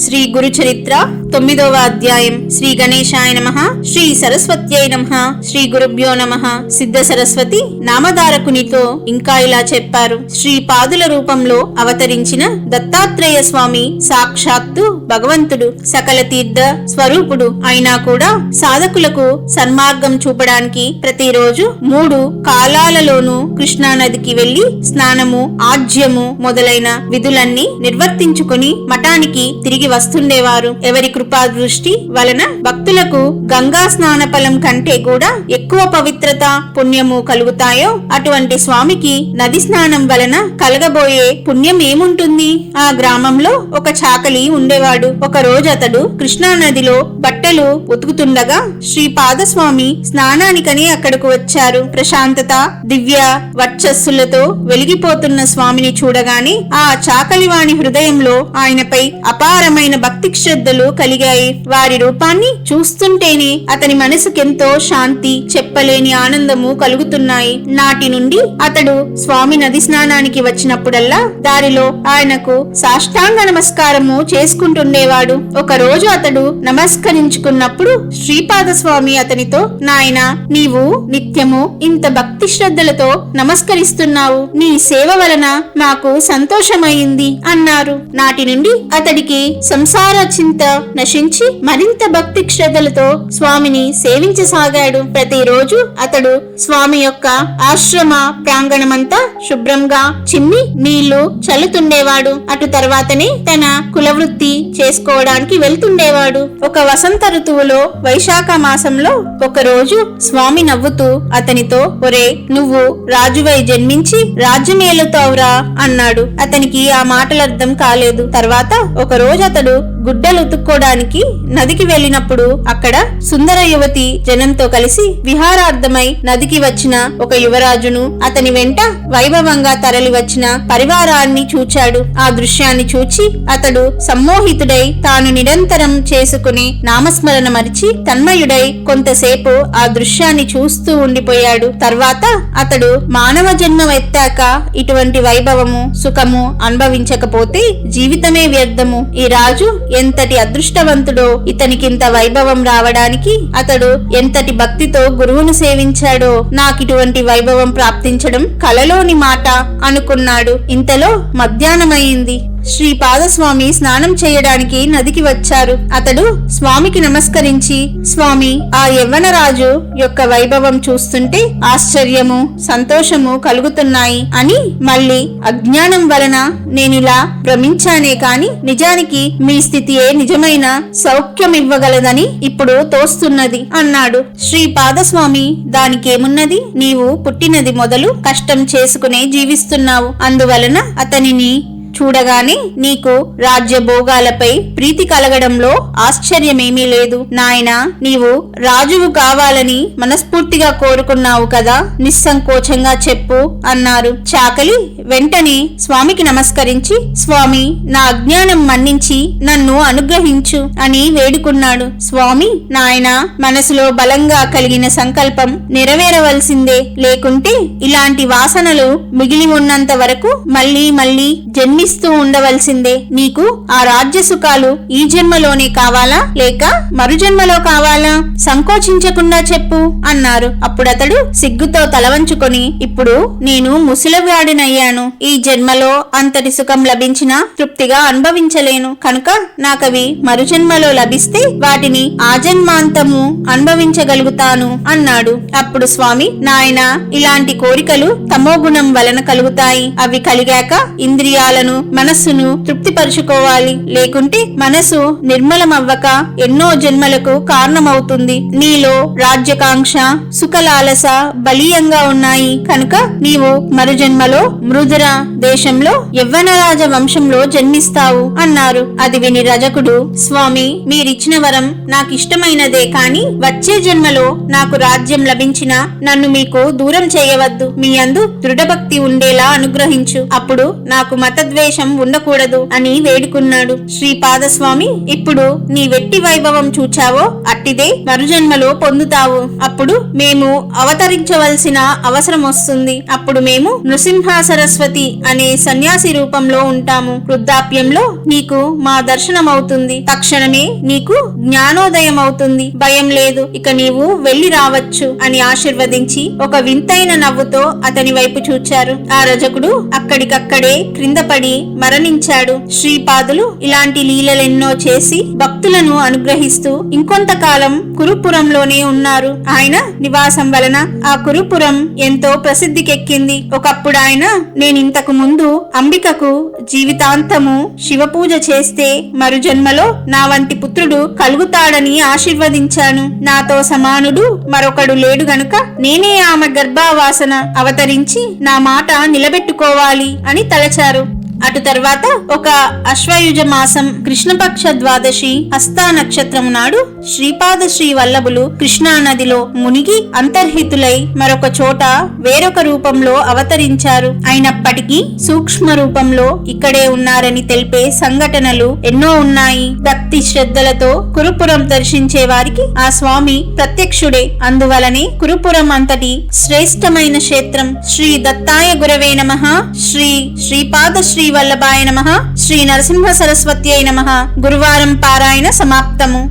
శ్రీ గురు చరిత్ర 9వ అధ్యాయం. శ్రీ గణేశాయ నమః. శ్రీ సరస్వత్యై నమః. శ్రీ గురుభ్యో నమః. సిద్ధ సరస్వతి నామధారకునితో ఇంకా ఇలా చెప్పారు. శ్రీ పాదుల రూపంలో అవతరించిన దత్తాత్రేయ స్వామి సాక్షాత్తు భగవంతుడు, సకల తీర్థ స్వరూపుడు అయినా కూడా సాధకులకు సన్మార్గం చూపడానికి ప్రతిరోజు 3 కాలాలలోనూ కృష్ణానదికి వెళ్లి స్నానము, ఆజ్యము మొదలైన విధులన్నీ నిర్వర్తించుకుని మఠానికి తిరిగి వస్తుండేవారు. ఎవరి కృపా దృష్టి వలన భక్తులకు గంగా స్నాన ఫలం కంటే కూడా ఎక్కువ పవిత్రత, పుణ్యము కలుగుతాయో అటువంటి స్వామికి నది స్నానం వలన కలగబోయే పుణ్యం ఏముంటుంది? ఆ గ్రామంలో ఒక చాకలి ఉండేవాడు. ఒక రోజు అతడు కృష్ణా నదిలో బట్టలు ఉతుకుతుండగా శ్రీపాదస్వామి స్నానానికని అక్కడకు వచ్చారు. ప్రశాంతత, దివ్య వర్చస్సులతో వెలిగిపోతున్న స్వామిని చూడగానే ఆ చాకలివాణి హృదయంలో ఆయనపై అపారమైన భక్తి శ్రద్ధలు కలిగాయి. వారి రూపాన్ని చూస్తుంటేనే అతని మనసుకెంతో శాంతి, చెప్పలేని ఆనందము కలుగుతున్నాయి. నాటి నుండి అతడు స్వామి నది స్నానానికి వచ్చినప్పుడల్లా దారిలో ఆయనకు సాష్టాంగ నమస్కారము చేసుకుంటుండేవాడు. ఒక రోజు అతడు నమస్కరించుకున్నప్పుడు శ్రీపాద స్వామి అతనితో, నాయనా, నీవు నిత్యము ఇంత భక్తి శ్రద్ధలతో నమస్కరిస్తున్నావు. నీ సేవ వలన మాకు సంతోషమైంది అన్నారు. నాటి నుండి అతడికి సంసార చింత నశించి మరింత భక్తి శ్రద్ధలతో స్వామిని సేవించసాగాడు. ప్రతిరోజు అతడు స్వామి యొక్క ఆశ్రమ ప్రాంగణమంతా శుభ్రంగా చిమ్మి నీళ్లు చల్లుతుండేవాడు. అటు తర్వాతనే తన కులవృత్తి చేసుకోవడానికి వెళ్తుండేవాడు. ఒక వసంత ఋతువులో వైశాఖ మాసంలో ఒక రోజు స్వామి నవ్వుతూ అతనితో, ఒరే, నువ్వు రాజువై జన్మించి రాజ్యమేలుతావురా అన్నాడు. అతనికి ఆ మాటలర్థం కాలేదు. తర్వాత ఒక రోజు అతడు గుడ్డలు ఉతుక్కోడానికి నదికి వెళ్ళినప్పుడు అక్కడ సుందర యువతి జనంతో కలిసి విహారార్థమై నదికి వచ్చిన ఒక యువరాజును, అతని వెంట వైభవంగా తరలి వచ్చిన పరివారాన్ని చూచాడు. ఆ దృశ్యాన్ని చూచి అతడు సమ్మోహితుడై తాను నిరంతరం చేసుకుని నామస్మరణ మరిచి తన్మయుడై కొంతసేపు ఆ దృశ్యాన్ని చూస్తూ ఉండిపోయాడు. తర్వాత అతడు మానవ జన్మ ఎత్తాక ఇటువంటి వైభవము, సుఖము అనుభవించకపోతే జీవితమే వ్యర్థము. ఈ రాజు ఎంతటి అదృష్టవంతుడో, ఇతనికింత వైభవం రావడానికి అతడు ఎంతటి భక్తితో గురువును సేవించాడో, నాకిటువంటి వైభవం ప్రాప్తించడం కలలోని మాట అనుకున్నాడు. ఇంతలో మధ్యాహ్నమైంది. శ్రీపాదస్వామి స్నానం చేయడానికి నదికి వచ్చారు. అతడు స్వామికి నమస్కరించి, స్వామి, ఆ యవ్వనరాజు యొక్క వైభవం చూస్తుంటే ఆశ్చర్యము, సంతోషము కలుగుతున్నాయి అని, మళ్ళీ అజ్ఞానం వలన నేనిలా భ్రమించానే కాని నిజానికి మీ స్థితియే నిజమైన సౌఖ్యమివ్వగలదని ఇప్పుడు తోస్తున్నది అన్నాడు. శ్రీపాదస్వామి, దానికేమున్నది? నీవు పుట్టినది మొదలు కష్టం చేసుకునే జీవిస్తున్నావు. అందువలన అతనిని చూడగానే నీకు రాజ్య భోగాలపై ప్రీతి కలగడంలో ఆశ్చర్యమేమీ లేదు. నాయనా, నీవు రాజువు కావాలని మనస్ఫూర్తిగా కోరుకున్నావు కదా, నిస్సంకోచంగా చెప్పు అన్నారు. చాకలి వెంటనే స్వామికి నమస్కరించి, స్వామి, నా అజ్ఞానం మన్నించి నన్ను అనుగ్రహించు అని వేడుకున్నాడు. స్వామి, నాయనా, మనసులో బలంగా కలిగిన సంకల్పం నెరవేరవలసిందే. లేకుంటే ఇలాంటి వాసనలు మిగిలి ఉన్నంత వరకు మళ్ళీ మళ్ళీ జన్మిస్తూ ఉండవలసిందే. నీకు ఆ రాజ్య సుఖాలు ఈ జన్మలోనే కావాలా, లేక మరు జన్మలో కావాలా? సంకోచించకుండా చెప్పు అన్నారు. అప్పుడతడు సిగ్గుతో తలవంచుకొని, ఇప్పుడు నేను ముసలివాడినయ్యాను. ఈ జన్మలో అంతటి సుఖం లభించినా తృప్తిగా అనుభవించలేను. కనుక నాకవి మరు జన్మలో లభిస్తే వాటిని ఆజన్మాంతము అనుభవించగలుగుతాను అన్నాడు. అప్పుడు స్వామి, నాయనా, ఇలాంటి కోరికలు తమోగుణం వలన కలుగుతాయి. అవి కలిగాక ఇంద్రియాలను, మనస్సును తృప్తిపరుచుకోవాలి. లేకుంటే మనసు నిర్మలమవ్వక ఎన్నో జన్మలకు కారణమవుతుంది. నీలో రాజ్యకాంక్ష, సుఖలాలస బలీయంగా ఉన్నాయి. కనుక నీవు మరు జన్మలో మృదుర దేశంలో యవ్వనరాజ వంశంలో జన్మిస్తావు అన్నారు. అది విని రజకుడు, స్వామి, మీరిచ్చిన వరం నాకిష్టమైనదే కాని వచ్చే జన్మలో నాకు రాజ్యం లభించినా నన్ను మీకు దూరం చేయవద్దు. మీ యందు దృఢభక్తి ఉండేలా అనుగ్రహించు. అప్పుడు నాకు మతద్వేష రాగద్వేషం ఉండకూడదు అని వేడుకున్నాడు. శ్రీపాదస్వామి, ఇప్పుడు నీ వెట్టి వైభవం చూచావో అట్టిదే మరుజన్మలో పొందుతావు. అప్పుడు మేము అవతరించవలసిన అవసరం వస్తుంది. అప్పుడు మేము నృసింహ సరస్వతి అనే సన్యాసి రూపంలో ఉంటాము. వృద్ధాప్యంలో నీకు మా దర్శనమవుతుంది. తక్షణమే నీకు జ్ఞానోదయం అవుతుంది. భయం లేదు, ఇక నీవు వెళ్లి రావచ్చు అని ఆశీర్వదించి ఒక వింతైన నవ్వుతో అతని వైపు చూచారు. ఆ రజకుడు అక్కడికక్కడే క్రింద పడి మరణించాడు. శ్రీపాదులు ఇలాంటి లీలలెన్నో చేసి భక్తులను అనుగ్రహిస్తూ ఇంకొంతకాలం కురుపురంలోనే ఉన్నారు. ఆయన నివాసం వలన ఆ కురుపురం ఎంతో ప్రసిద్ధికెక్కింది. ఒకప్పుడు ఆయన, నేనింతకు ముందు అంబికకు జీవితాంతము శివపూజ చేస్తే మరుజన్మలో నా వంటి పుత్రుడు కలుగుతాడని ఆశీర్వదించాను. నాతో సమానుడు మరొకడు లేడు గనుక నేనే ఆమె గర్భావాసన అవతరించి నా మాట నిలబెట్టుకోవాలి అని తలచారు. అటు తర్వాత ఒక అశ్వయుజ మాసం కృష్ణపక్ష ద్వాదశి హస్తా నక్షత్రము నాడు శ్రీపాద శ్రీ వల్లభులు కృష్ణా నదిలో మునిగి అంతర్హితులై మరొక చోట వేరొక రూపంలో అవతరించారు. అయినప్పటికీ సూక్ష్మ రూపంలో ఇక్కడే ఉన్నారని తెలిపే సంఘటనలు ఎన్నో ఉన్నాయి. భక్తి శ్రద్ధలతో కురుపురం దర్శించే వారికి ఆ స్వామి ప్రత్యక్షుడే. అందువలనే కురుపురం అంతటి శ్రేష్టమైన క్షేత్రం. శ్రీ దత్తాయ గురవే నమః. శ్రీపాద శ్రీ వల్లభాయ నమః. శ్రీ నరసింహ సరస్వత్యై నమః. గురువారం పారాయణ సమాప్తము.